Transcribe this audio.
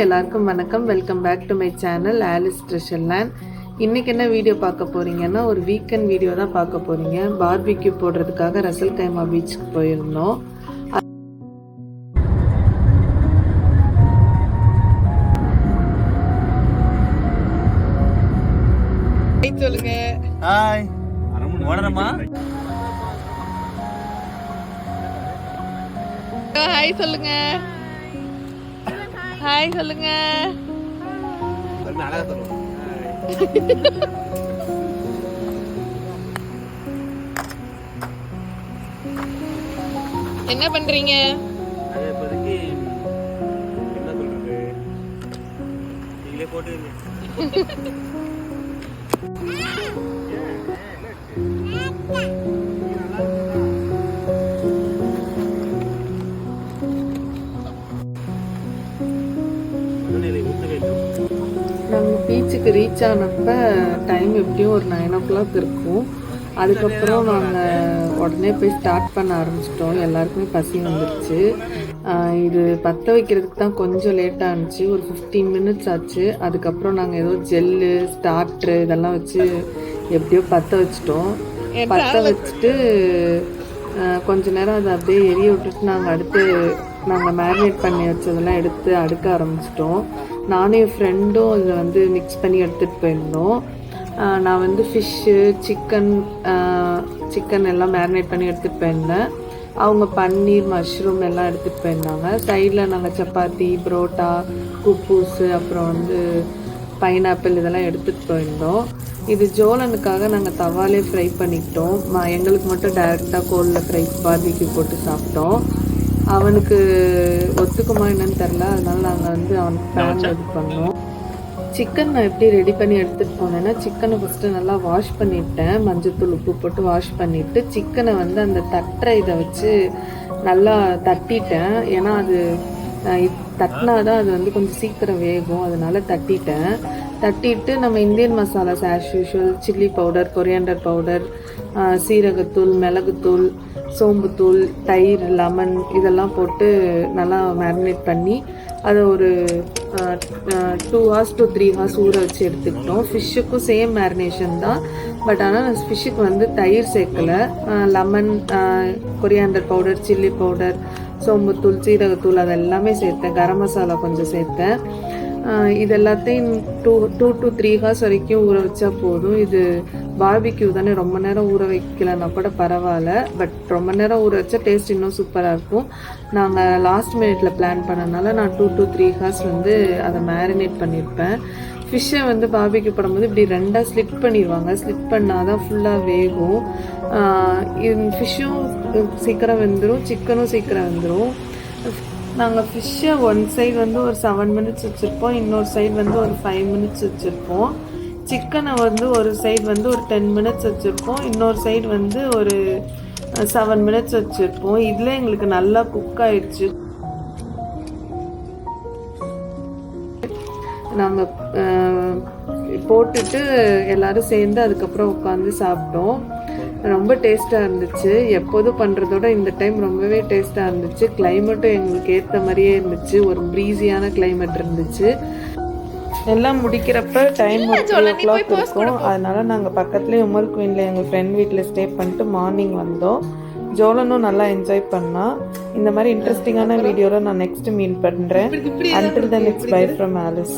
எல்லாருக்கும் வணக்கம். Welcome back to my channel Alice treasure land. இன்றைக்கி என்ன வீடியோ பார்க்க போகிறீங்கன்னா, ஒரு வீக்கெண்ட் வீடியோ தான் பார்க்க போகிறீங்க. பார்பிக்யூ போடுறதுக்காக ரசல் கைமா பீச்சுக்கு போயிருந்தோம். சொல்லுங்க. ஹாய் ஓடறமா? ஹாய் சொல்லுங்க. ஹாய் சொல்லுங்க. என்ன பண்றீங்க? இப்போதைக்கு என்ன சொல்றது, நீங்களே போட்டு நாங்கள் பீச்சுக்கு ரீச் ஆனப்போ டைம் எப்படியும் ஒரு 9 o'clock இருக்கும். அதுக்கப்புறம் நாங்கள் உடனே போய் ஸ்டார்ட் பண்ண ஆரம்பிச்சிட்டோம். எல்லாருக்குமே பசி வந்துடுச்சு. இது பற்ற வைக்கிறதுக்கு தான் கொஞ்சம் லேட்டாக இருந்துச்சு. ஒரு 15 minutes ஆச்சு. அதுக்கப்புறம் நாங்கள் ஏதோ ஜெல்லு ஸ்டார்ட்ரு இதெல்லாம் வச்சு எப்படியோ பற்ற வச்சிட்டோம். பற்ற வச்சுட்டு கொஞ்ச நேரம் அதை அப்படியே எரிய விட்டுட்டு நாங்கள் மேரினேட் பண்ணி வச்சதெல்லாம் எடுத்து அடுக்க ஆரம்பிச்சிட்டோம். நானும் என் ஃப்ரெண்டும் இதை வந்து மிக்ஸ் பண்ணி எடுத்துகிட்டு போயிருந்தோம். நான் வந்து ஃபிஷ்ஷு சிக்கன் எல்லாம் மேரினேட் பண்ணி எடுத்துகிட்டு போயிருந்தேன். அவங்க பன்னீர் மஷ்ரூம் எல்லாம் எடுத்துகிட்டு போயிருந்தாங்க. சைடில் நாங்கள் சப்பாத்தி புரோட்டா குப்பூஸு அப்புறம் வந்து பைனாப்பிள் இதெல்லாம் எடுத்துகிட்டு போயிருந்தோம். இது ஜோலனுக்காக நாங்கள் தவாலே ஃப்ரை பண்ணிக்கிட்டோம். எங்களுக்கு மட்டும் டைரெக்டாக கோலில் ஃப்ரை பார்பிக்யூ போட்டு சாப்பிட்டோம். அவனுக்கு ஒத்துக்குமா என்னன்னு தெரில, அதனால நாங்கள் வந்து அவனுக்கு பேன் ரெடி பண்ணோம். சிக்கன் நான் எப்படி ரெடி பண்ணி எடுத்துகிட்டு போனேன்னா, சிக்கனை ஃபஸ்ட்டு நல்லா வாஷ் பண்ணிவிட்டேன். மஞ்சத்தூள் உப்பு போட்டு வாஷ் பண்ணிவிட்டு சிக்கனை வந்து அந்த தட்டுற இதை வச்சு நல்லா தட்டிட்டேன். ஏன்னா அது தட்டினா தான் அது வந்து கொஞ்சம் சீக்கிரம் வேகும், அதனால தட்டிட்டு நம்ம Indian masalas as usual chilli powder, coriander powder, சீரகத்தூள், மிளகுத்தூள், சோம்புத்தூள், தயிர், லெமன் இதெல்லாம் போட்டு நல்லா மேரினேட் பண்ணி அதை ஒரு 2 hours to 3 hours ஊற வச்சு எடுத்துக்கிட்டோம். ஃபிஷ்ஷுக்கும் சேம் மேரினேஷன் தான். பட் ஆனால் ஃபிஷ்ஷுக்கு வந்து தயிர் சேர்க்கலை. Lemon, coriander powder, chilli powder, சோம்புத்தூள், சீரகத்தூள் அது எல்லாமே சேர்த்தேன். கரம் மசாலா கொஞ்சம் சேர்த்தேன். இது எல்லாத்தையும் 2 to 3 hours வரைக்கும் ஊற வச்சா போதும். இது பார்பிக்யூ தானே, ரொம்ப நேரம் ஊற வைக்கலன்னா கூட பரவாயில்ல. பட் ரொம்ப நேரம் ஊற வச்சா டேஸ்ட் இன்னும் சூப்பராக இருக்கும். நாங்கள் லாஸ்ட் மினிட்ல பிளான் பண்ணனால நான் 2 to 3 hours வந்து அதை மேரினேட் பண்ணியிருப்பேன். ஃபிஷ்ஷை வந்து பார்பிக்யூ போடும்போது இப்படி 2ஆக ஸ்லிட் பண்ணிடுவாங்க. ஸ்லிட் பண்ணால் தான் ஃபுல்லாக வேகும். ஃபிஷ்ஷும் சீக்கிரம் வெந்துடும், சிக்கனும் சீக்கிரம் வெந்துடும். நாங்கள் ஃபிஷ்ஷை ஒன் சைடு வந்து ஒரு 7 minutes வச்சுருப்போம், இன்னொரு சைடு வந்து ஒரு 5 minutes வச்சுருப்போம். சிக்கனை வந்து ஒரு சைடு வந்து ஒரு 10 minutes வச்சுருப்போம், இன்னொரு சைடு வந்து ஒரு 7 minutes வச்சுருப்போம். இதில் எங்களுக்கு நல்லா குக் ஆயிடுச்சு. நாங்கள் போட்டுட்டு எல்லோரும் சேர்ந்து அதுக்கப்புறம் உட்காந்து சாப்பிட்டோம். ரொம்ப டேஸ்ட்டாக இருந்துச்சு. எப்போதும் பண்ணுறதோட இந்த டைம் ரொம்பவே டேஸ்ட்டாக இருந்துச்சு. கிளைமேட்டும் எங்களுக்கு ஏற்ற மாதிரியே இருந்துச்சு. ஒரு ப்ரீஸியான கிளைமேட் இருந்துச்சு. எல்லாம் முடிக்கிறப்ப டைம் 3 o'clock இருக்கும். அதனால நாங்கள் பக்கத்துலேயே உமர் குயினில் எங்கள் ஃப்ரெண்ட் வீட்டில் ஸ்டே பண்ணிட்டு மார்னிங் வந்தோம். ஜோலனும் நல்லா என்ஜாய் பண்ணா. இந்த மாதிரி இன்ட்ரெஸ்டிங்கான வீடியோவில் நான் நெக்ஸ்ட் மீட் பண்ணுறேன். Until then, it's bye from Alice.